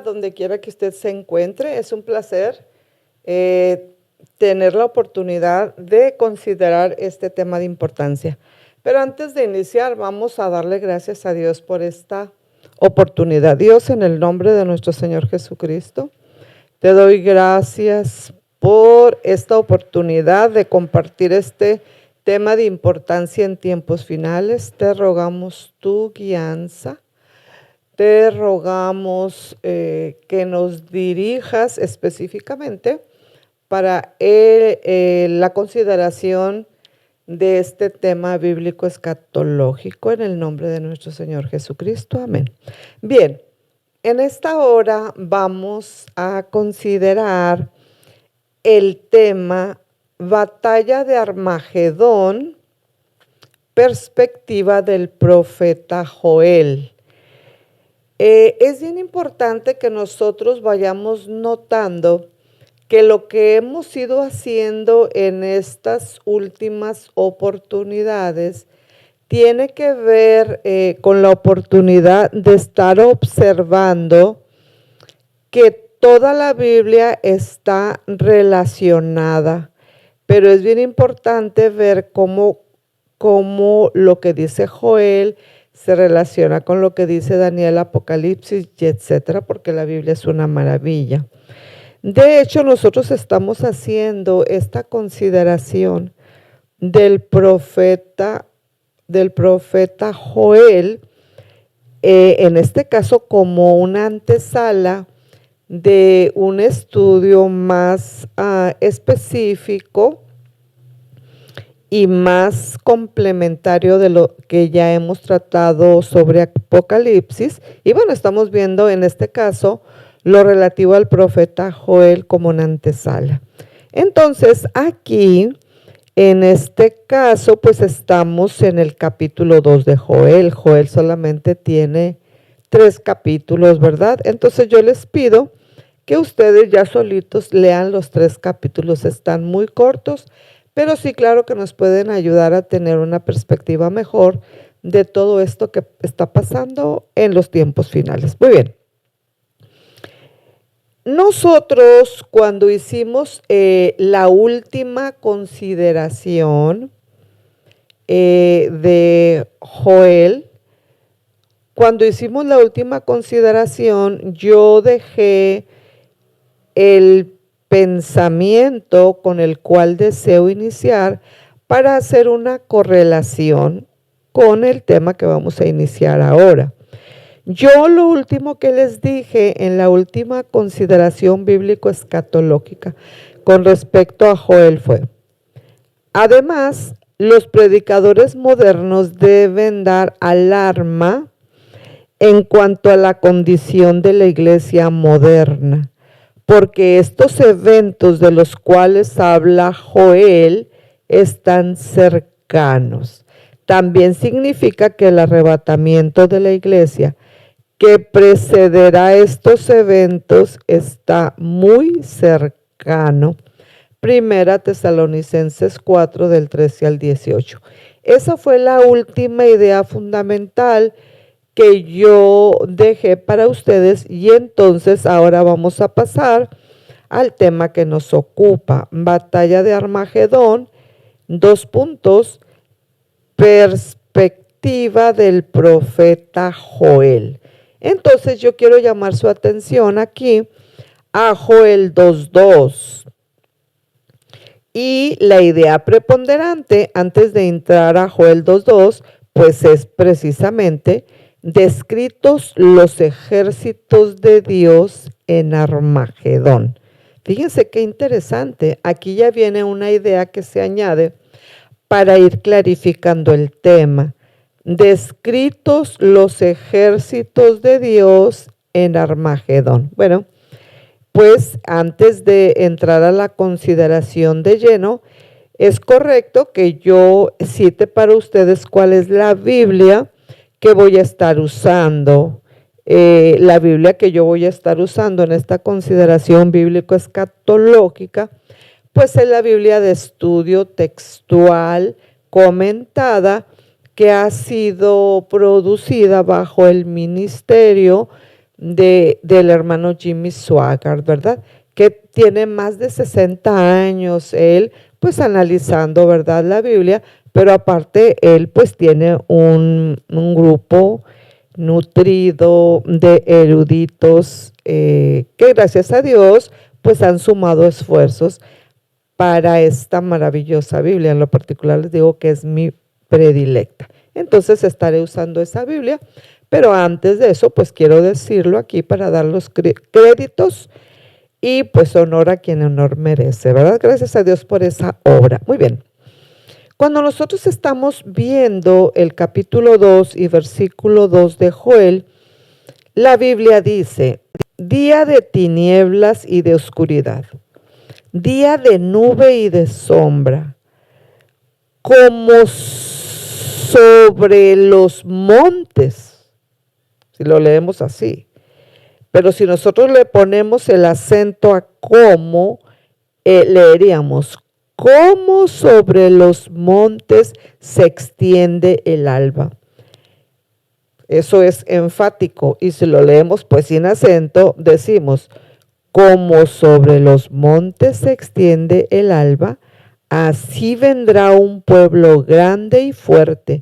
donde quiera que usted se encuentre. Es un placer tener la oportunidad de considerar este tema de importancia. Pero antes de iniciar, vamos a darle gracias a Dios por esta oportunidad. Dios, en el nombre de nuestro Señor Jesucristo, te doy gracias por esta oportunidad de compartir este tema de importancia en tiempos finales. Te rogamos tu guianza. Te rogamos que nos dirijas específicamente para la consideración de este tema bíblico escatológico en el nombre de nuestro Señor Jesucristo. Amén. Bien, en esta hora vamos a considerar el tema Batalla de Armagedón, perspectiva del profeta Joel. Es bien importante que nosotros vayamos notando que lo que hemos ido haciendo en estas últimas oportunidades tiene que ver con la oportunidad de estar observando que toda la Biblia está relacionada, pero es bien importante ver cómo lo que dice Joel se relaciona con lo que dice Daniel, Apocalipsis, y etcétera, porque la Biblia es una maravilla. De hecho, nosotros estamos haciendo esta consideración del profeta Joel, en este caso como una antesala de un estudio más específico y más complementario de lo que ya hemos tratado sobre Apocalipsis. Y bueno, estamos viendo en este caso lo relativo al profeta Joel como una antesala. Entonces, aquí, en este caso, pues estamos en el capítulo 2 de Joel. Joel solamente tiene 3 capítulos, ¿verdad? Entonces yo les pido que ustedes ya solitos lean los 3 capítulos. Están muy cortos, pero sí, claro que nos pueden ayudar a tener una perspectiva mejor de todo esto que está pasando en los tiempos finales. Muy bien. Nosotros, cuando hicimos la última consideración de Joel, cuando hicimos la última consideración, yo dejé el pensamiento con el cual deseo iniciar para hacer una correlación con el tema que vamos a iniciar ahora. Yo lo último que les dije en la última consideración bíblico-escatológica con respecto a Joel fue: además, los predicadores modernos deben dar alarma en cuanto a la condición de la iglesia moderna, porque estos eventos de los cuales habla Joel están cercanos. También significa que el arrebatamiento de la iglesia que precederá estos eventos está muy cercano. Primera Tesalonicenses 4 del 13 al 18. Esa fue la última idea fundamental que yo dejé para ustedes, y entonces ahora vamos a pasar al tema que nos ocupa, Batalla de Armagedón, 2 puntos, perspectiva del profeta Joel. Entonces yo quiero llamar su atención aquí a Joel 2:2. Y la idea preponderante antes de entrar a Joel 2:2, pues es precisamente descritos los ejércitos de Dios en Armagedón. Fíjense qué interesante, aquí ya viene una idea que se añade para ir clarificando el tema. Descritos los ejércitos de Dios en Armagedón. Bueno, pues antes de entrar a la consideración de lleno, es correcto que yo cite para ustedes cuál es la Biblia que voy a estar usando. La Biblia que yo voy a estar usando en esta consideración bíblico-escatológica, pues es la Biblia de estudio textual comentada, que ha sido producida bajo el ministerio del hermano Jimmy Swaggart, ¿verdad? Que tiene más de 60 años él, pues analizando, ¿verdad? La Biblia, pero aparte él pues tiene un grupo nutrido de eruditos que gracias a Dios pues han sumado esfuerzos para esta maravillosa Biblia. En lo particular les digo que es mi predilecta. Entonces estaré usando esa Biblia, pero antes de eso pues quiero decirlo aquí para dar los créditos y pues honor a quien honor merece, ¿verdad? Gracias a Dios por esa obra. Muy bien. Cuando nosotros estamos viendo el capítulo 2 y versículo 2 de Joel, la Biblia dice, día de tinieblas y de oscuridad, día de nube y de sombra, como sobre los montes, si lo leemos así. Pero si nosotros le ponemos el acento a cómo, leeríamos, como sobre los montes se extiende el alba. Eso es enfático. Y si lo leemos pues sin acento, decimos, como sobre los montes se extiende el alba, así vendrá un pueblo grande y fuerte,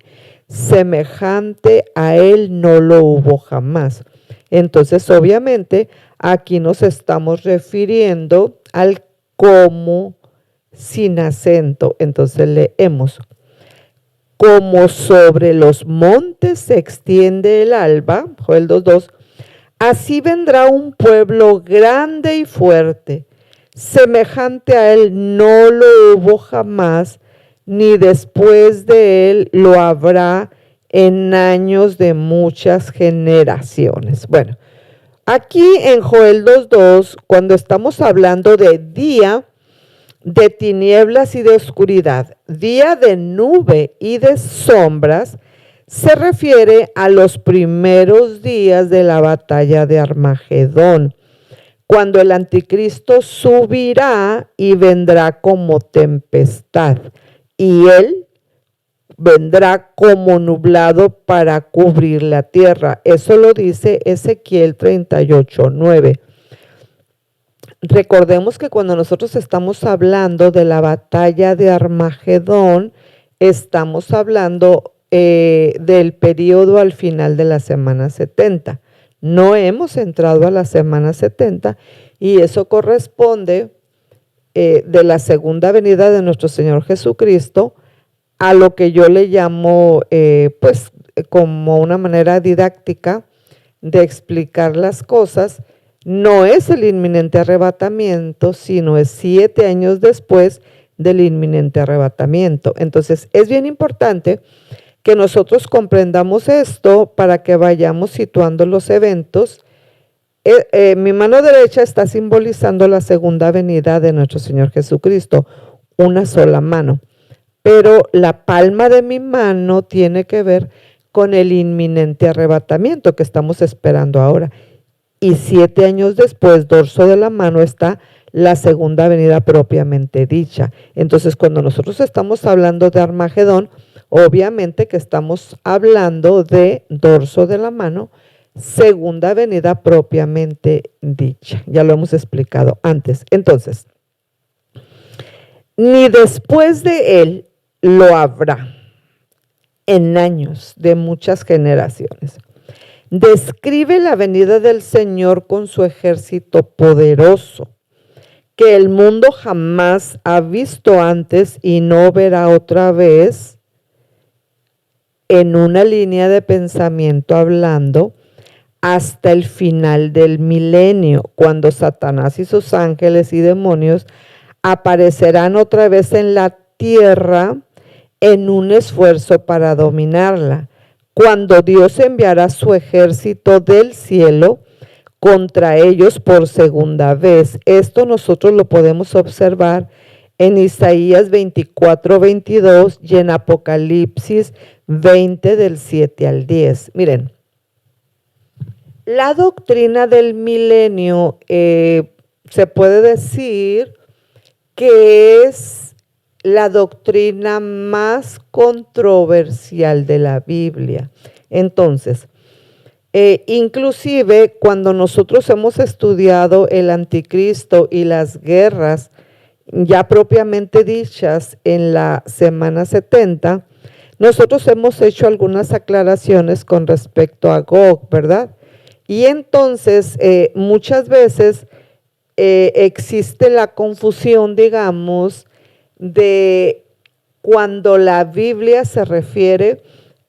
semejante a él no lo hubo jamás. Entonces, obviamente, aquí nos estamos refiriendo al como sin acento. Entonces leemos, como sobre los montes se extiende el alba, Joel 2:2, así vendrá un pueblo grande y fuerte, semejante a él no lo hubo jamás, ni después de él lo habrá en años de muchas generaciones. Bueno, aquí en Joel 2:2, cuando estamos hablando de día de tinieblas y de oscuridad, día de nube y de sombras, se refiere a los primeros días de la batalla de Armagedón, cuando el anticristo subirá y vendrá como tempestad, y él vendrá como nublado para cubrir la tierra. Eso lo dice Ezequiel 38:9. Recordemos que cuando nosotros estamos hablando de la batalla de Armagedón, estamos hablando del periodo al final de la semana 70. No hemos entrado a la semana 70 y eso corresponde de la segunda venida de nuestro Señor Jesucristo a lo que yo le llamo, pues, como una manera didáctica de explicar las cosas. No es el inminente arrebatamiento, sino es 7 años después del inminente arrebatamiento. Entonces, es bien importante que nosotros comprendamos esto para que vayamos situando los eventos. Mi mano derecha está simbolizando la segunda venida de nuestro Señor Jesucristo, una sola mano. Pero la palma de mi mano tiene que ver con el inminente arrebatamiento que estamos esperando ahora. Y 7 años después, dorso de la mano, está la segunda venida propiamente dicha. Entonces, cuando nosotros estamos hablando de Armagedón, obviamente que estamos hablando de dorso de la mano, segunda venida propiamente dicha. Ya lo hemos explicado antes. Entonces, ni después de él lo habrá en años de muchas generaciones. Describe la venida del Señor con su ejército poderoso, que el mundo jamás ha visto antes y no verá otra vez, en una línea de pensamiento hablando, hasta el final del milenio, cuando Satanás y sus ángeles y demonios aparecerán otra vez en la tierra en un esfuerzo para dominarla, cuando Dios enviará su ejército del cielo contra ellos por segunda vez. Esto nosotros lo podemos observar en Isaías 24:22 y en Apocalipsis 20 del 7 al 10. Miren, la doctrina del milenio se puede decir que es la doctrina más controversial de la Biblia. Entonces, Inclusive cuando nosotros hemos estudiado el anticristo y las guerras ya propiamente dichas en la semana 70, nosotros hemos hecho algunas aclaraciones con respecto a Gog, ¿verdad? Y entonces muchas veces existe la confusión, digamos, de cuando la Biblia se refiere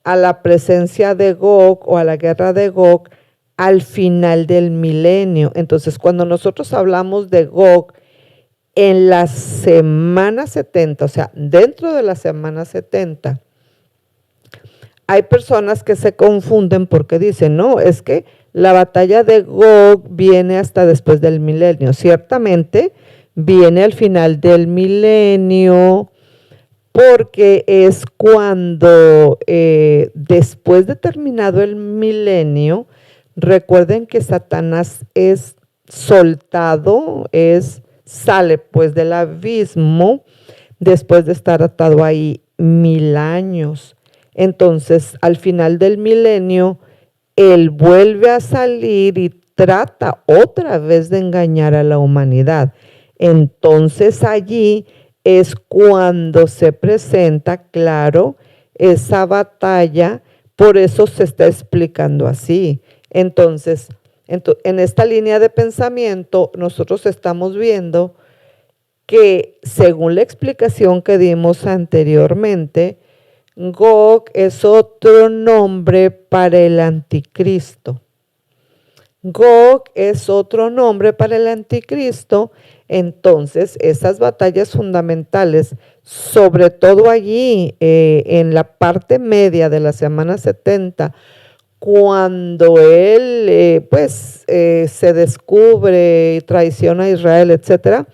a la presencia de Gog o a la guerra de Gog al final del milenio. Entonces, cuando nosotros hablamos de Gog en la semana 70, o sea, dentro de la semana 70, hay personas que se confunden porque dicen, no, es que la batalla de Gog viene hasta después del milenio. Ciertamente viene al final del milenio, porque es cuando después de terminado el milenio, recuerden que Satanás es soltado, sale pues del abismo después de estar atado ahí 1000 años. Entonces, al final del milenio, él vuelve a salir y trata otra vez de engañar a la humanidad. Entonces allí es cuando se presenta, claro, esa batalla, por eso se está explicando así. Entonces, en esta línea de pensamiento, nosotros estamos viendo que según la explicación que dimos anteriormente, Gog es otro nombre para el anticristo. Gog es otro nombre para el anticristo. Entonces, esas batallas fundamentales, sobre todo allí en la parte media de la semana 70, cuando él se descubre y traiciona a Israel, etcétera,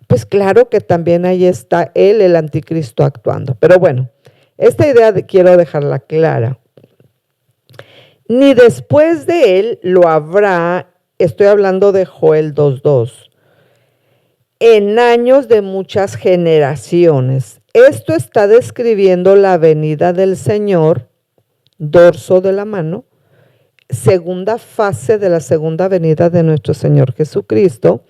pues claro que también ahí está él, el anticristo, actuando. Pero bueno, esta idea quiero dejarla clara. Ni después de él lo habrá, estoy hablando de Joel 2:2, en años de muchas generaciones. Esto está describiendo la venida del Señor, dorso de la mano, segunda fase de la segunda venida de nuestro Señor Jesucristo.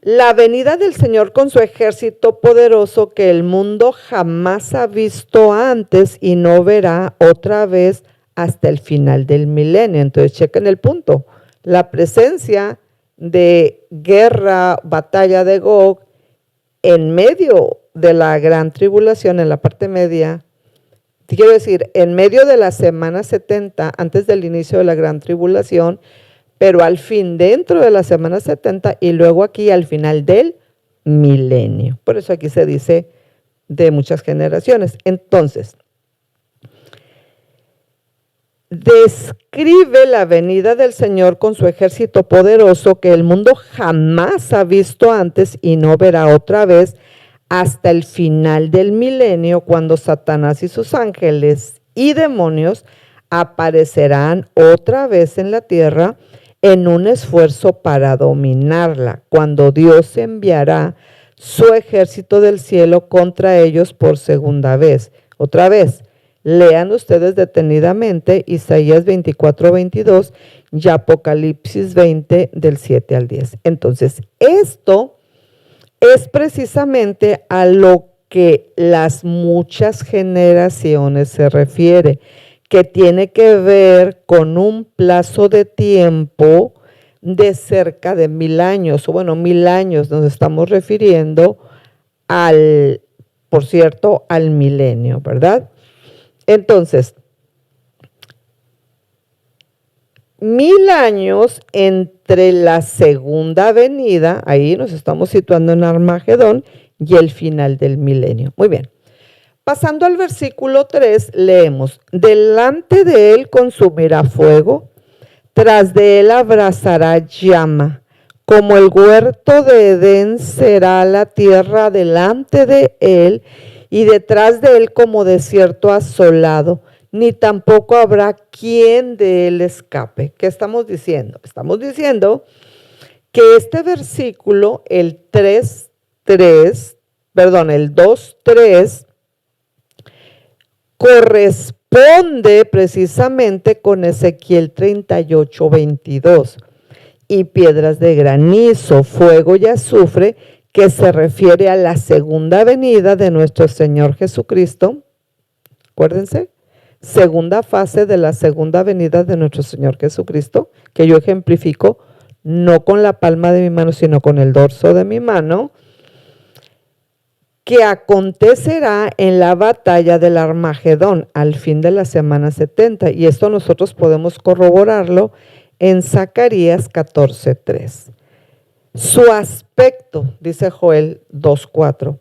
La venida del Señor con su ejército poderoso que el mundo jamás ha visto antes y no verá otra vez hasta el final del milenio. Entonces, chequen el punto. La presencia de guerra, batalla de Gog, en medio de la gran tribulación, en la parte media, quiero decir, en medio de la semana 70, antes del inicio de la gran tribulación, pero al fin dentro de la semana 70 y luego aquí al final del milenio. Por eso aquí se dice de muchas generaciones. Entonces, describe la venida del Señor con su ejército poderoso que el mundo jamás ha visto antes y no verá otra vez hasta el final del milenio, cuando Satanás y sus ángeles y demonios aparecerán otra vez en la tierra en un esfuerzo para dominarla, cuando Dios enviará su ejército del cielo contra ellos por segunda vez. Otra vez, lean ustedes detenidamente Isaías 24:22 y Apocalipsis 20 del 7 al 10. Entonces, esto es precisamente a lo que las muchas generaciones se refiere, que tiene que ver con un plazo de tiempo de cerca de 1000 años, o bueno, 1000 años, nos estamos refiriendo por cierto, al milenio, ¿verdad? Entonces, 1000 años entre la segunda venida, ahí nos estamos situando en Armagedón, y el final del milenio. Muy bien. Pasando al versículo 3, leemos, delante de él consumirá fuego, tras de él abrazará llama, como el huerto de Edén será la tierra delante de él, y detrás de él como desierto asolado, ni tampoco habrá quien de él escape. ¿Qué estamos diciendo? Estamos diciendo que este versículo, el 2:3, corresponde corresponde precisamente con Ezequiel 38:22. Y piedras de granizo, fuego y azufre, que se refiere a la segunda venida de nuestro Señor Jesucristo. Acuérdense, segunda fase de la segunda venida de nuestro Señor Jesucristo, que yo ejemplifico no con la palma de mi mano, sino con el dorso de mi mano, que acontecerá en la batalla del Armagedón al fin de la semana 70. Y esto nosotros podemos corroborarlo en Zacarías 14:3. Su aspecto, dice Joel 2:4,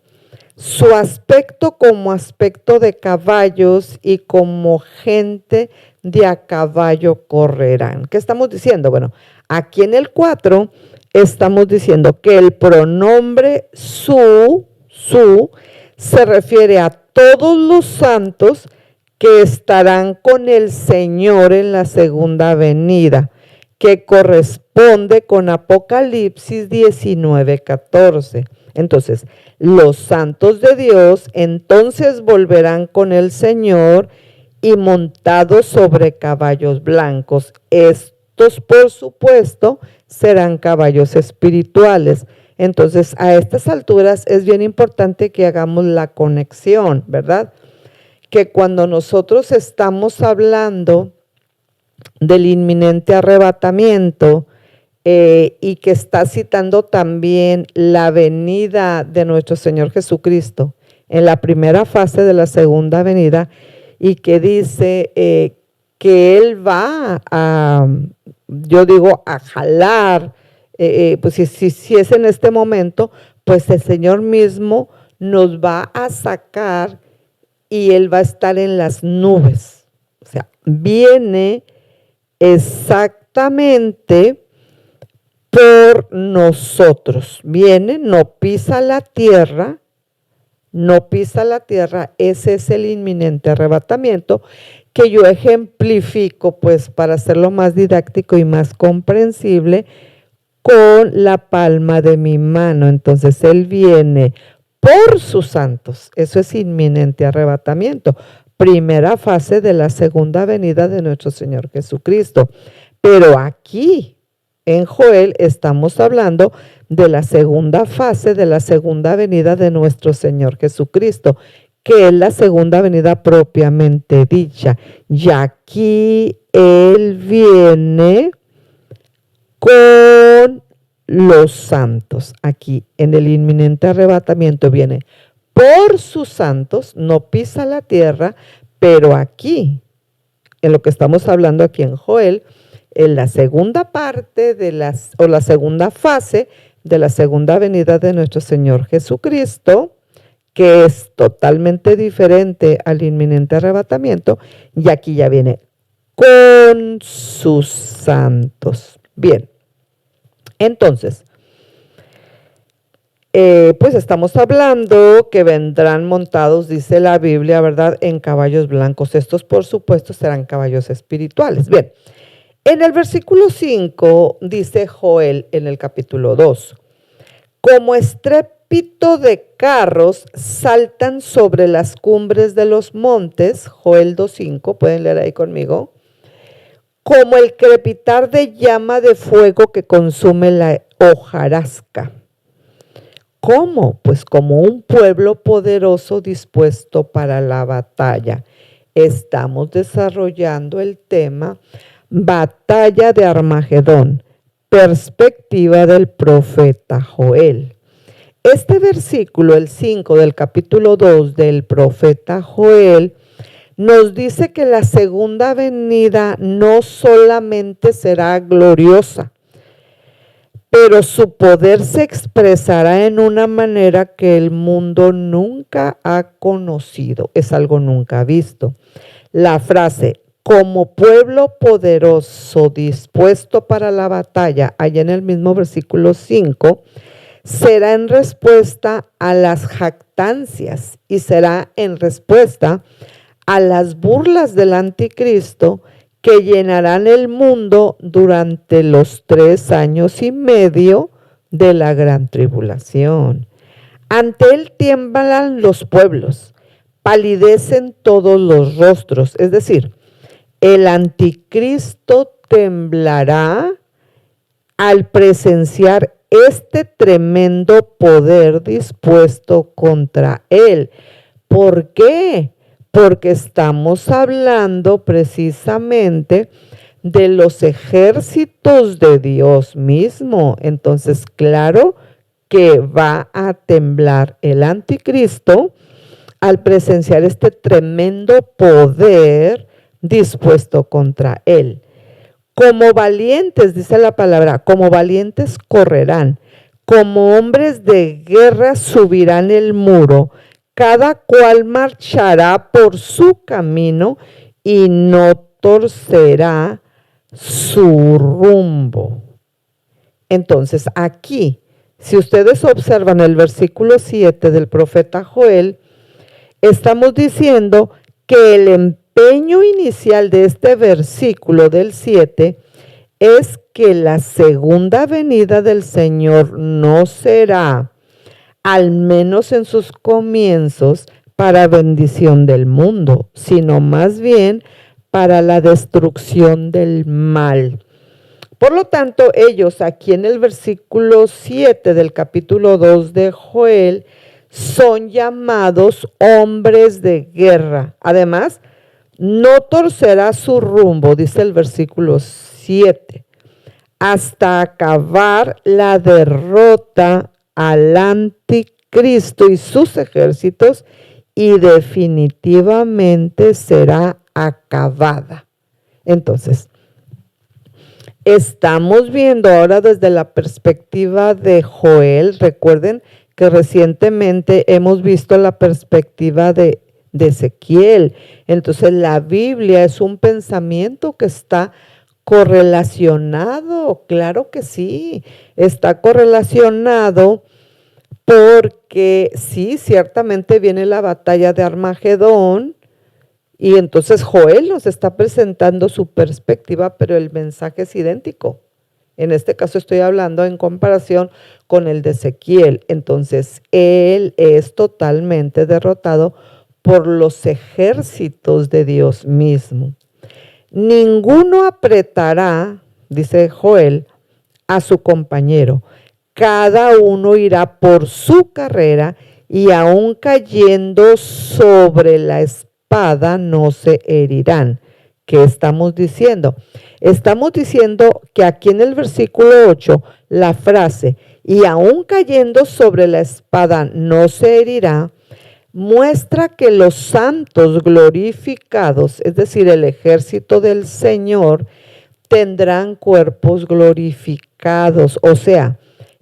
su aspecto como aspecto de caballos y como gente de a caballo correrán. ¿Qué estamos diciendo? Bueno, aquí en el 4 estamos diciendo que el pronombre su se refiere a todos los santos que estarán con el Señor en la segunda venida, que corresponde con Apocalipsis 19:14. Entonces, los santos de Dios entonces volverán con el Señor y montados sobre caballos blancos. Estos, por supuesto, serán caballos espirituales. Entonces, a estas alturas es bien importante que hagamos la conexión, ¿verdad? Que cuando nosotros estamos hablando del inminente arrebatamiento y que está citando también la venida de nuestro Señor Jesucristo en la primera fase de la segunda venida, y que dice que Él va a, yo digo, a jalar, pues si es en este momento, pues el Señor mismo nos va a sacar y Él va a estar en las nubes. O sea, viene exactamente por nosotros. Viene, no pisa la tierra, ese es el inminente arrebatamiento, que yo ejemplifico, pues para hacerlo más didáctico y más comprensible, con la palma de mi mano. Entonces Él viene por sus santos, eso es inminente arrebatamiento, primera fase de la segunda venida de nuestro Señor Jesucristo. Pero aquí en Joel estamos hablando de la segunda fase de la segunda venida de nuestro Señor Jesucristo, que es la segunda venida propiamente dicha. Y aquí Él viene con los santos. Aquí en el inminente arrebatamiento viene por sus santos, no pisa la tierra, pero aquí, en lo que estamos hablando aquí en Joel, en la segunda parte de la segunda fase de la segunda venida de nuestro Señor Jesucristo, que es totalmente diferente al inminente arrebatamiento, y aquí ya viene con sus santos. Bien, entonces, pues estamos hablando que vendrán montados, dice la Biblia, ¿verdad?, en caballos blancos. Estos, por supuesto, serán caballos espirituales. Bien, en el versículo 5 dice Joel en el capítulo 2, como estrépito de carros saltan sobre las cumbres de los montes, Joel 2:5, pueden leer ahí conmigo, como el crepitar de llama de fuego que consume la hojarasca. ¿Cómo? Pues como un pueblo poderoso dispuesto para la batalla. Estamos desarrollando el tema Batalla de Armagedón, perspectiva del profeta Joel. Este versículo, el 5 del capítulo 2 del profeta Joel, nos dice que la segunda venida no solamente será gloriosa, pero su poder se expresará en una manera que el mundo nunca ha conocido, es algo nunca visto. La frase, como pueblo poderoso dispuesto para la batalla, allá en el mismo versículo 5, será en respuesta a las jactancias y será en respuesta a las burlas del anticristo que llenarán el mundo durante los 3 años y medio de la gran tribulación. Ante él tiemblan los pueblos, palidecen todos los rostros. Es decir, el anticristo temblará al presenciar este tremendo poder dispuesto contra él. ¿Por qué? Porque estamos hablando precisamente de los ejércitos de Dios mismo. Entonces, claro que va a temblar el anticristo al presenciar este tremendo poder dispuesto contra él. Como valientes, dice la palabra, como valientes correrán, como hombres de guerra subirán el muro, cada cual marchará por su camino y no torcerá su rumbo. Entonces, aquí, si ustedes observan el versículo 7 del profeta Joel, estamos diciendo que el empeño inicial de este versículo del 7 es que la segunda venida del Señor no será, al menos en sus comienzos, para bendición del mundo, sino más bien para la destrucción del mal. Por lo tanto, ellos aquí en el versículo 7 del capítulo 2 de Joel son llamados hombres de guerra. Además, no torcerá su rumbo, dice el versículo 7, hasta acabar la derrota al anticristo y sus ejércitos, y definitivamente será acabada. Entonces, estamos viendo ahora desde la perspectiva de Joel. Recuerden que recientemente hemos visto la perspectiva de Ezequiel. Entonces, la Biblia es un pensamiento que está correlacionado. Claro que sí, está correlacionado porque sí, ciertamente viene la batalla de Armagedón. Y entonces Joel nos está presentando su perspectiva, pero el mensaje es idéntico. En este caso estoy hablando en comparación con el de Ezequiel. Entonces, él es totalmente derrotado por los ejércitos de Dios mismo. Ninguno apretará, dice Joel, a su compañero. Cada uno irá por su carrera y aun cayendo sobre la espada no se herirán. ¿Qué estamos diciendo? Estamos diciendo que aquí en el versículo 8, la frase, y aun cayendo sobre la espada no se herirá, muestra que los santos glorificados, es decir, el ejército del Señor, tendrán cuerpos glorificados, o sea,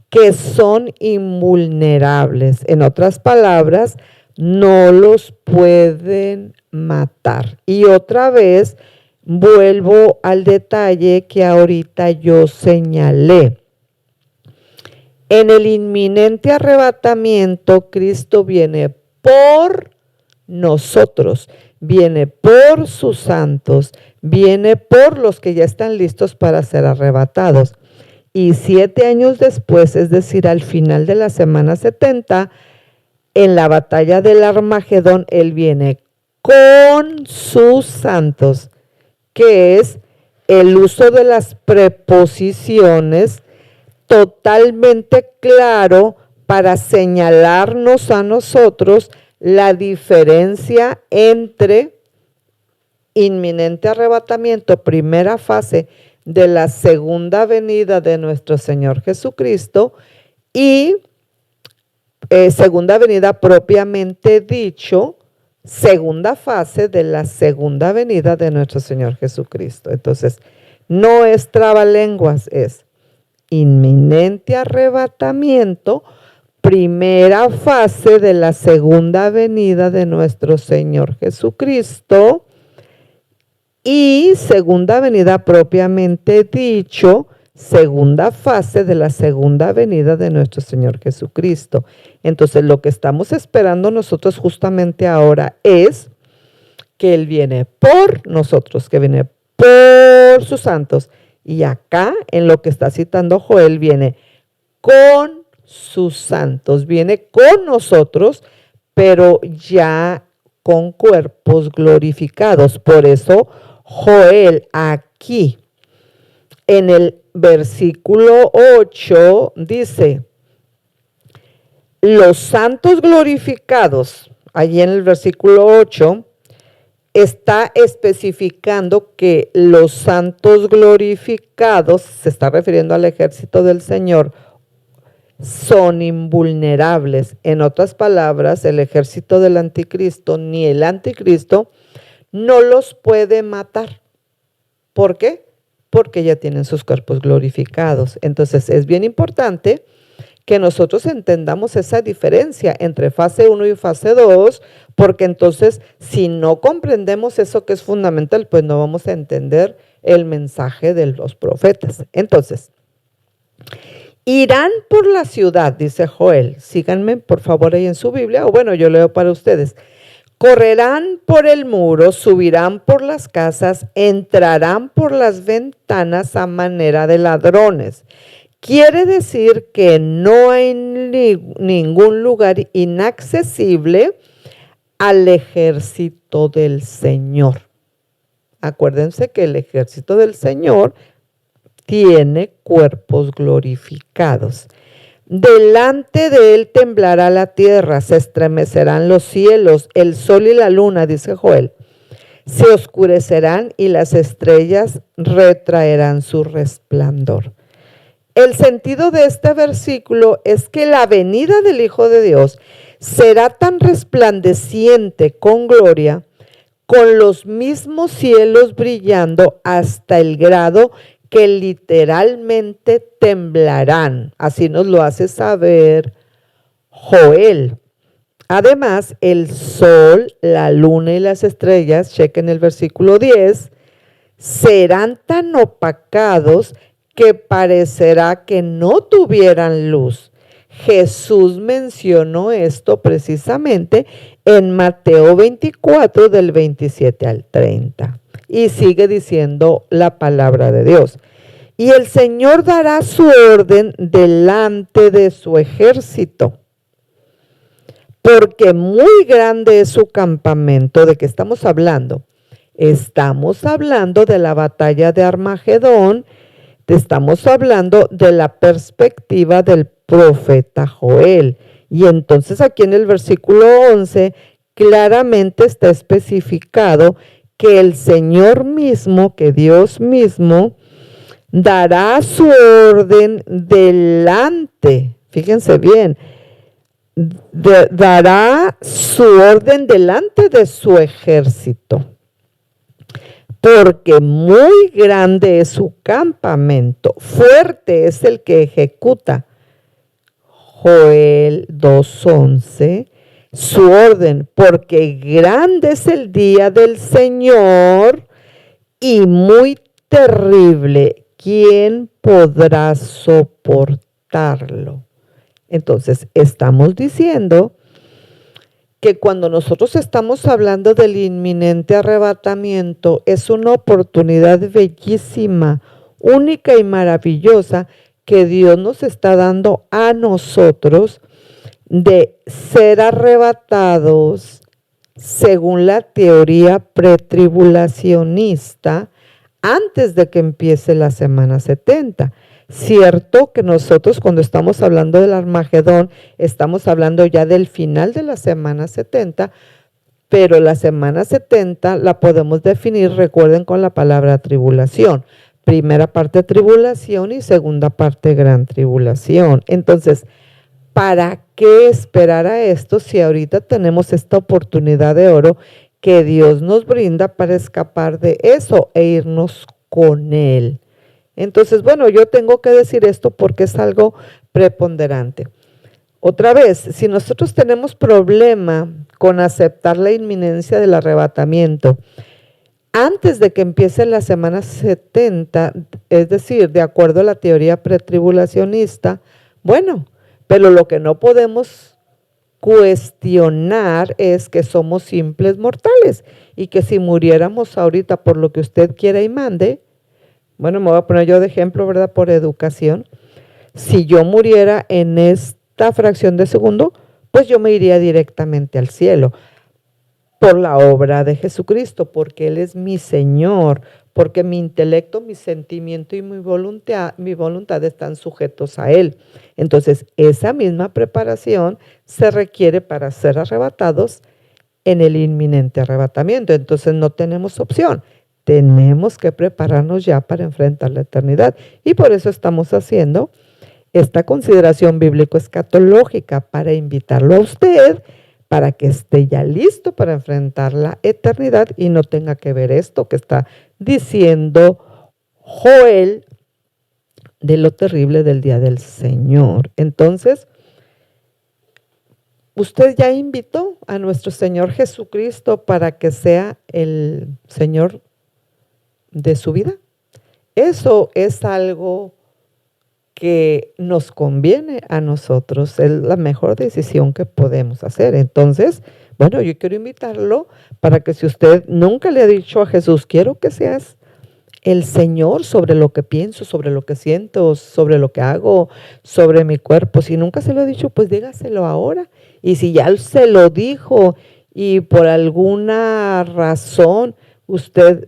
que son invulnerables. En otras palabras, no los pueden matar. Y otra vez vuelvo al detalle que ahorita yo señalé. En el inminente arrebatamiento, Cristo viene por nosotros, viene por sus santos, viene por los que ya están listos para ser arrebatados. Y 7 años después, es decir, al final de la semana 70, en la batalla del Armagedón, Él viene con sus santos, que es el uso de las preposiciones totalmente claro para señalarnos a nosotros la diferencia entre inminente arrebatamiento, primera fase de la segunda venida de nuestro Señor Jesucristo, y segunda venida propiamente dicho, segunda fase de la segunda venida de nuestro Señor Jesucristo. Entonces, no es trabalenguas, es inminente arrebatamiento, primera fase de la segunda venida de nuestro Señor Jesucristo, y segunda venida propiamente dicho, segunda fase de la segunda venida de nuestro Señor Jesucristo. Entonces, lo que estamos esperando nosotros justamente ahora es que Él viene por nosotros, que viene por sus santos. Y acá, en lo que está citando Joel, viene con sus santos, viene con nosotros, pero ya con cuerpos glorificados. Por eso Joel aquí en el versículo 8 dice, los santos glorificados, allí en el versículo 8, está especificando que los santos glorificados, se está refiriendo al ejército del Señor, son invulnerables. En otras palabras, el ejército del anticristo, ni el anticristo, no los puede matar. ¿Por qué? Porque ya tienen sus cuerpos glorificados. Entonces es bien importante que nosotros entendamos esa diferencia entre fase 1 y fase 2, porque entonces si no comprendemos eso que es fundamental, pues no vamos a entender el mensaje de los profetas. Entonces, irán por la ciudad, dice Joel. Síganme por favor ahí en su Biblia, o bueno, yo leo para ustedes. Correrán por el muro, subirán por las casas, entrarán por las ventanas a manera de ladrones. Quiere decir que no hay ningún lugar inaccesible al ejército del Señor. Acuérdense que el ejército del Señor tiene cuerpos glorificados. Delante de él temblará la tierra, se estremecerán los cielos, el sol y la luna, dice Joel, se oscurecerán y las estrellas retraerán su resplandor. El sentido de este versículo es que la venida del Hijo de Dios será tan resplandeciente con gloria, con los mismos cielos brillando hasta el grado que literalmente temblarán. Así nos lo hace saber Joel. Además, el sol, la luna y las estrellas, chequen el versículo 10, serán tan opacados que parecerá que no tuvieran luz. Jesús mencionó esto precisamente en Mateo 24 del 27 al 30. Y sigue diciendo la palabra de Dios. Y el Señor dará su orden delante de su ejército, porque muy grande es su campamento. ¿De qué estamos hablando? Estamos hablando de la batalla de Armagedón. Estamos hablando de la perspectiva del profeta Joel. Y entonces aquí en el versículo 11 claramente está especificado que el Señor mismo, que Dios mismo, dará su orden delante, fíjense bien, dará su orden delante de su ejército, porque muy grande es su campamento, fuerte es el que ejecuta. Joel 2:11, su orden, porque grande es el día del Señor y muy terrible. ¿Quién podrá soportarlo? Entonces, estamos diciendo que cuando nosotros estamos hablando del inminente arrebatamiento, es una oportunidad bellísima, única y maravillosa que Dios nos está dando a nosotros de ser arrebatados según la teoría pretribulacionista antes de que empiece la semana 70. Cierto que nosotros cuando estamos hablando del Armagedón, estamos hablando ya del final de la semana 70, pero la semana 70 la podemos definir, recuerden, con la palabra tribulación. Primera parte tribulación y segunda parte gran tribulación. Entonces, ¿para qué esperar a esto si ahorita tenemos esta oportunidad de oro que Dios nos brinda para escapar de eso e irnos con Él? Entonces, bueno, yo tengo que decir esto porque es algo preponderante. Otra vez, si nosotros tenemos problema con aceptar la inminencia del arrebatamiento antes de que empiece la semana 70, es decir, de acuerdo a la teoría pretribulacionista, bueno, pero lo que no podemos cuestionar es que somos simples mortales y que si muriéramos ahorita por lo que usted quiera y mande, bueno, me voy a poner yo de ejemplo, ¿verdad? Por educación, si yo muriera en esta fracción de segundo, pues yo me iría directamente al cielo. por la obra de Jesucristo, porque Él es mi Señor, porque mi intelecto, mi sentimiento y mi voluntad están sujetos a Él. Entonces, esa misma preparación se requiere para ser arrebatados en el inminente arrebatamiento. Entonces, no tenemos opción. Tenemos que prepararnos ya para enfrentar la eternidad. Y por eso estamos haciendo esta consideración bíblico-escatológica, para invitarlo a usted, para que esté ya listo para enfrentar la eternidad y no tenga que ver esto que está diciendo Joel de lo terrible del día del Señor. Entonces, usted ya invitó a nuestro Señor Jesucristo para que sea el Señor de su vida. Eso es algo que nos conviene a nosotros, es la mejor decisión que podemos hacer. Entonces, bueno, yo quiero invitarlo para que, si usted nunca le ha dicho a Jesús, quiero que seas el Señor sobre lo que pienso, sobre lo que siento, sobre lo que hago, sobre mi cuerpo, si nunca se lo ha dicho, pues dígaselo ahora. Y si ya se lo dijo y por alguna razón usted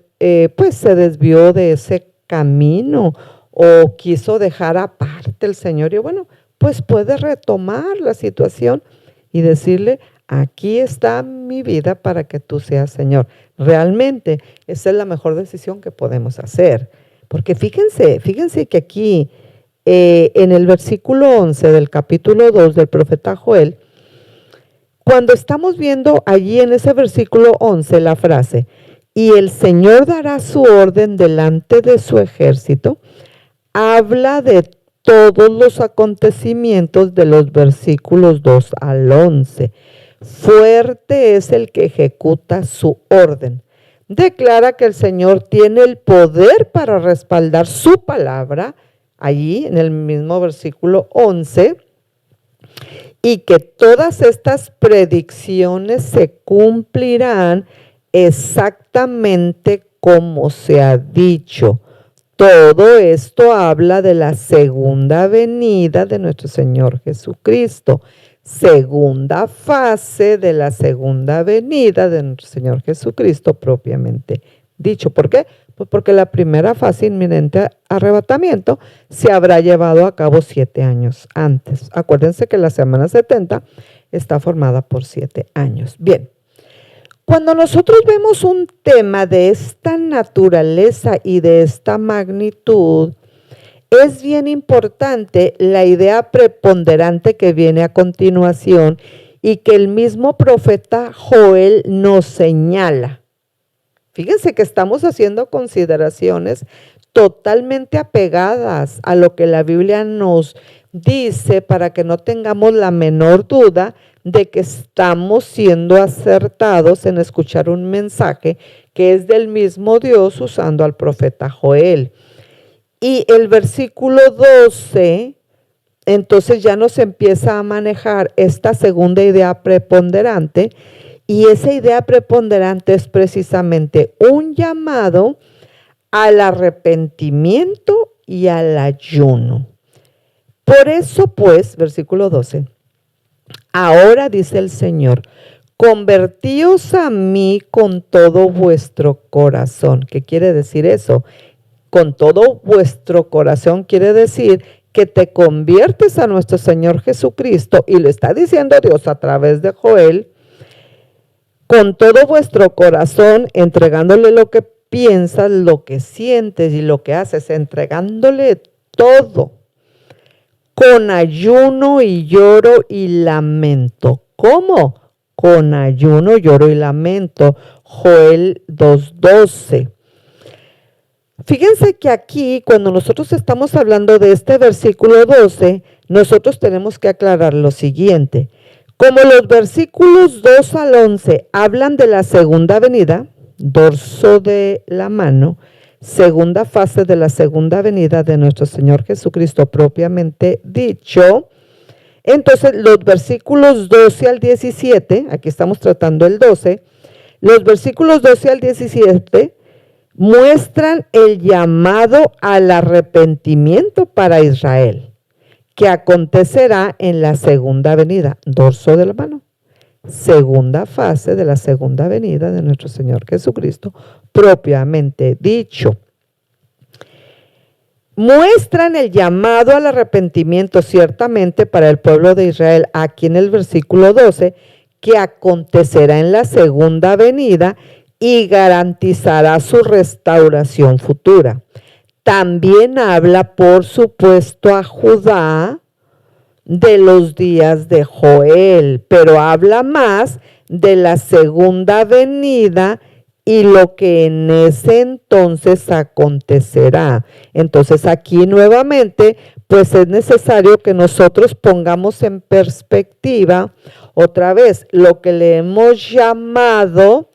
pues se desvió de ese camino o quiso dejar aparte el Señor, y bueno, pues puede retomar la situación y decirle, aquí está mi vida para que tú seas Señor. Realmente esa es la mejor decisión que podemos hacer. Porque fíjense que aquí en el versículo 11 del capítulo 2 del profeta Joel, cuando estamos viendo allí en ese versículo 11 la frase, y el Señor dará su orden delante de su ejército, habla de todos los acontecimientos de los versículos 2 al 11. Fuerte es el que ejecuta su orden. Declara que el Señor tiene el poder para respaldar su palabra, allí en el mismo versículo 11, y que todas estas predicciones se cumplirán exactamente como se ha dicho. Todo esto habla de la segunda venida de nuestro Señor Jesucristo, segunda fase de la segunda venida de nuestro Señor Jesucristo propiamente dicho. ¿Por qué? Pues porque la primera fase, inminente arrebatamiento, se habrá llevado a cabo 7 años antes. Acuérdense que la semana 70 está formada por 7 años. Bien. Cuando nosotros vemos un tema de esta naturaleza y de esta magnitud, es bien importante la idea preponderante que viene a continuación y que el mismo profeta Joel nos señala. Fíjense que estamos haciendo consideraciones totalmente apegadas a lo que la Biblia nos dice, para que no tengamos la menor duda de que estamos siendo acertados en escuchar un mensaje que es del mismo Dios usando al profeta Joel. Y el versículo 12, entonces ya nos empieza a manejar esta segunda idea preponderante, y esa idea preponderante es precisamente un llamado al arrepentimiento y al ayuno. Por eso pues, versículo 12, ahora dice el Señor, convertíos a mí con todo vuestro corazón. ¿Qué quiere decir eso? Con todo vuestro corazón quiere decir que te conviertes a nuestro Señor Jesucristo, y lo está diciendo Dios a través de Joel, con todo vuestro corazón, entregándole lo que piensas, lo que sientes y lo que haces, entregándole todo, con ayuno y lloro y lamento. ¿Cómo? Con ayuno, lloro y lamento. Joel 2:12. Fíjense que aquí, cuando nosotros estamos hablando de este versículo 12, nosotros tenemos que aclarar lo siguiente. Como los versículos 2 al 11 hablan de la segunda venida, dorso de la mano, segunda fase de la segunda venida de nuestro Señor Jesucristo propiamente dicho, entonces los versículos 12 al 17, aquí estamos tratando el 12, los versículos 12 al 17 muestran el llamado al arrepentimiento para Israel, que acontecerá en la segunda venida, dorso de la mano, segunda fase de la segunda venida de nuestro Señor Jesucristo, propiamente dicho. Muestran el llamado al arrepentimiento ciertamente para el pueblo de Israel, aquí en el versículo 12, que acontecerá en la segunda venida y garantizará su restauración futura. También habla, por supuesto, a Judá de los días de Joel, pero habla más de la segunda venida y lo que en ese entonces acontecerá. Entonces aquí nuevamente, pues es necesario que nosotros pongamos en perspectiva otra vez lo que le hemos llamado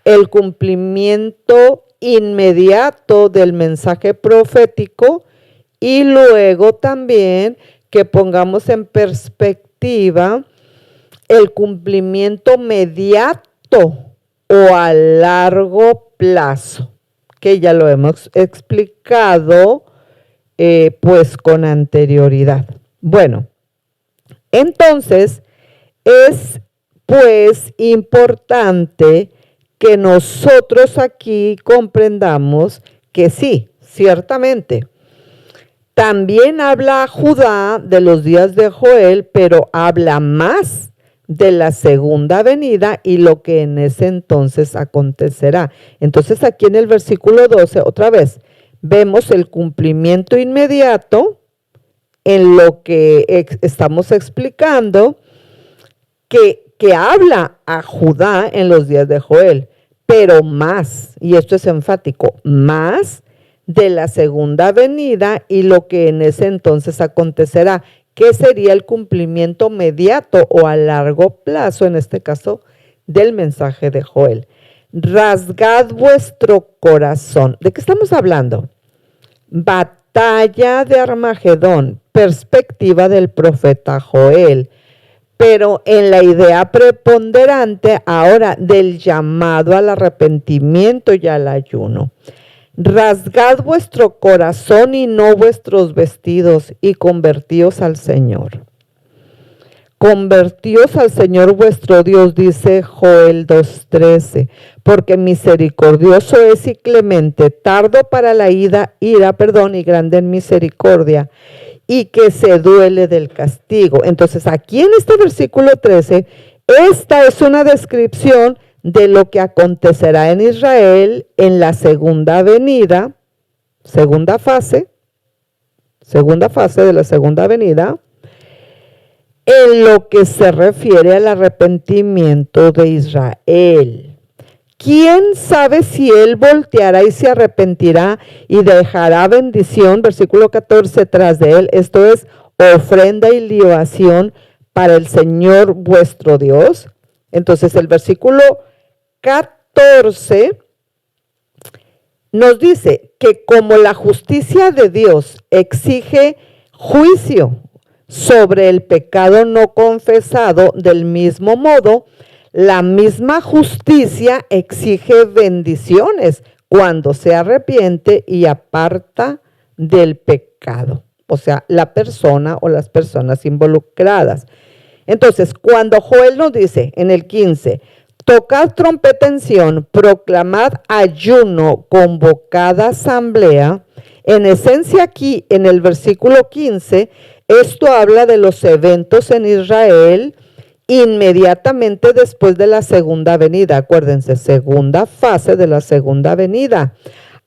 el cumplimiento inmediato del mensaje profético y luego también que pongamos en perspectiva el cumplimiento mediato o a largo plazo, que ya lo hemos explicado pues con anterioridad. Bueno, entonces es pues importante que nosotros aquí comprendamos que sí, ciertamente, también habla Judá de los días de Joel, pero habla más de la segunda venida y lo que en ese entonces acontecerá. Entonces aquí en el versículo 12, otra vez, vemos el cumplimiento inmediato en lo que estamos explicando, que habla a Judá en los días de Joel, pero más, y esto es enfático, más de la segunda venida y lo que en ese entonces acontecerá, que sería el cumplimiento mediato o a largo plazo, en este caso, del mensaje de Joel. Rasgad vuestro corazón. ¿De qué estamos hablando? Batalla de Armagedón, perspectiva del profeta Joel, pero en la idea preponderante ahora del llamado al arrepentimiento y al ayuno. Rasgad vuestro corazón y no vuestros vestidos, y convertíos al Señor. Convertíos al Señor vuestro Dios, dice Joel 2:13, porque misericordioso es y clemente, tardo para la ira, y grande en misericordia, y que se duele del castigo. Entonces aquí en este versículo 13, esta es una descripción de lo que acontecerá en Israel en la segunda venida, segunda fase de la segunda venida, en lo que se refiere al arrepentimiento de Israel. ¿Quién sabe si él volteará y se arrepentirá y dejará bendición? Versículo 14 tras de él, esto es ofrenda y libación para el Señor vuestro Dios. Entonces el versículo 14 nos dice que como la justicia de Dios exige juicio sobre el pecado no confesado, del mismo modo, la misma justicia exige bendiciones cuando se arrepiente y aparta del pecado, o sea, la persona o las personas involucradas. Entonces, cuando Joel nos dice en el 15, tocad trompeta en Sión, proclamad ayuno, convocad asamblea, en esencia aquí en el versículo 15, esto habla de los eventos en Israel inmediatamente después de la segunda venida. Acuérdense, segunda fase de la segunda venida.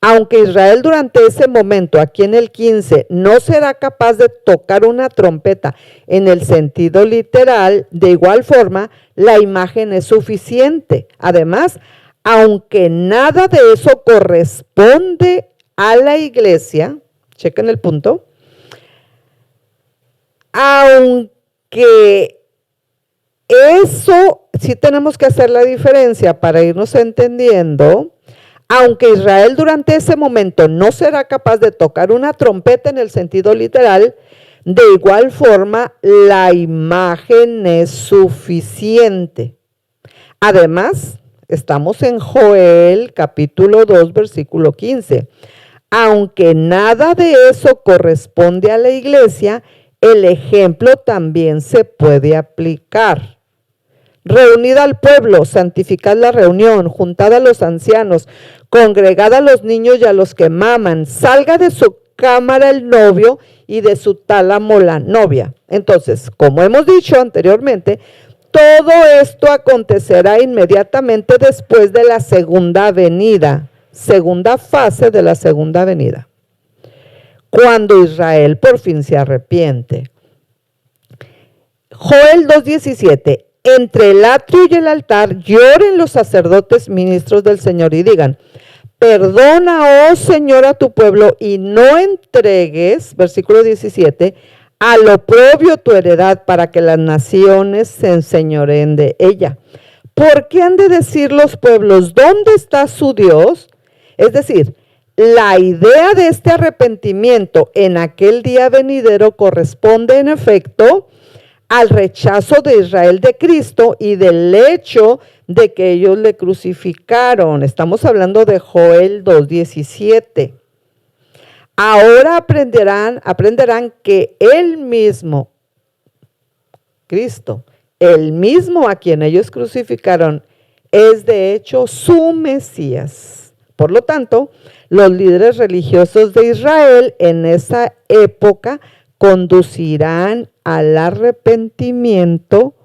Aunque Israel durante ese momento, aquí en el 15, no será capaz de tocar una trompeta en el sentido literal, de igual forma, la imagen es suficiente. Además, aunque nada de eso corresponde a la iglesia, chequen el punto, aunque eso sí tenemos que hacer la diferencia para irnos entendiendo. Aunque Israel durante ese momento no será capaz de tocar una trompeta en el sentido literal, de igual forma la imagen es suficiente. Además, estamos en Joel capítulo 2, versículo 15. Aunque nada de eso corresponde a la iglesia, el ejemplo también se puede aplicar. Reunid al pueblo, santificad la reunión, juntad a los ancianos, congregad a los niños y a los que maman, salga de su cámara el novio y de su tálamo la novia. Entonces, como hemos dicho anteriormente, todo esto acontecerá inmediatamente después de la segunda venida, segunda fase de la segunda venida, cuando Israel por fin se arrepiente. Joel 2:17, entre el atrio y el altar lloren los sacerdotes ministros del Señor y digan, perdona, oh Señor, a tu pueblo y no entregues, versículo 17, al oprobio tu heredad para que las naciones se enseñoreen de ella. ¿Por qué han de decir los pueblos, ¿dónde está su Dios? Es decir, la idea de este arrepentimiento en aquel día venidero corresponde en efecto al rechazo de Israel de Cristo y del hecho de que ellos le crucificaron. Estamos hablando de Joel 2:17. Ahora aprenderán que Él mismo, Cristo, el mismo a quien ellos crucificaron, es de hecho su Mesías. Por lo tanto, los líderes religiosos de Israel en esa época conducirán al arrepentimiento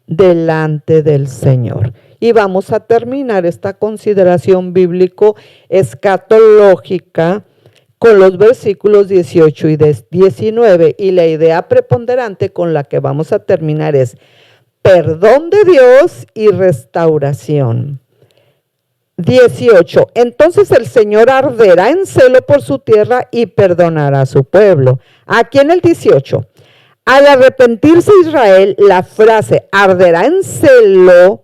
delante del Señor. Y vamos a terminar esta consideración bíblico-escatológica con los versículos 18 y 19. Y la idea preponderante con la que vamos a terminar es perdón de Dios y restauración. 18. Entonces el Señor arderá en celo por su tierra y perdonará a su pueblo. Aquí en el 18. Al arrepentirse Israel, la frase arderá en celo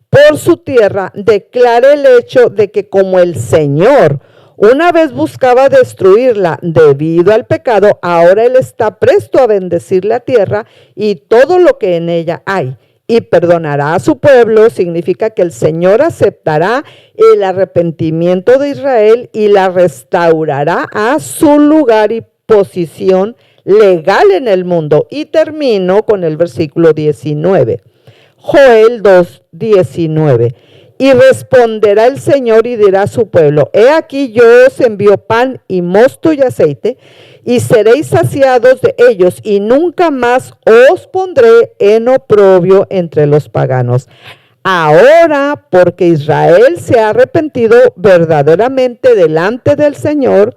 por su tierra declara el hecho de que como el Señor una vez buscaba destruirla debido al pecado, ahora Él está presto a bendecir la tierra y todo lo que en ella hay. Y perdonará a su pueblo, significa que el Señor aceptará el arrepentimiento de Israel y la restaurará a su lugar y posición legal en el mundo. Y termino con el versículo 19. Joel 2:19. Y responderá el Señor y dirá a su pueblo, he aquí yo os envío pan y mosto y aceite, y seréis saciados de ellos, y nunca más os pondré en oprobio entre los paganos. Ahora, porque Israel se ha arrepentido verdaderamente delante del Señor,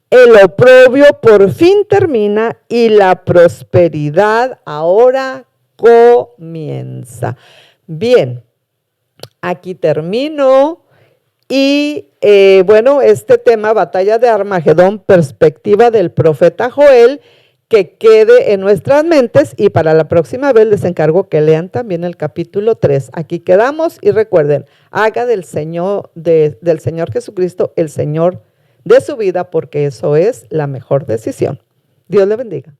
el oprobio por fin termina y la prosperidad ahora comienza. Bien. Aquí termino y bueno, este tema, batalla de Armagedón, perspectiva del profeta Joel, que quede en nuestras mentes y para la próxima vez les encargo que lean también el capítulo 3. Aquí quedamos y recuerden, haga del Señor Jesucristo el Señor de su vida porque eso es la mejor decisión. Dios le bendiga.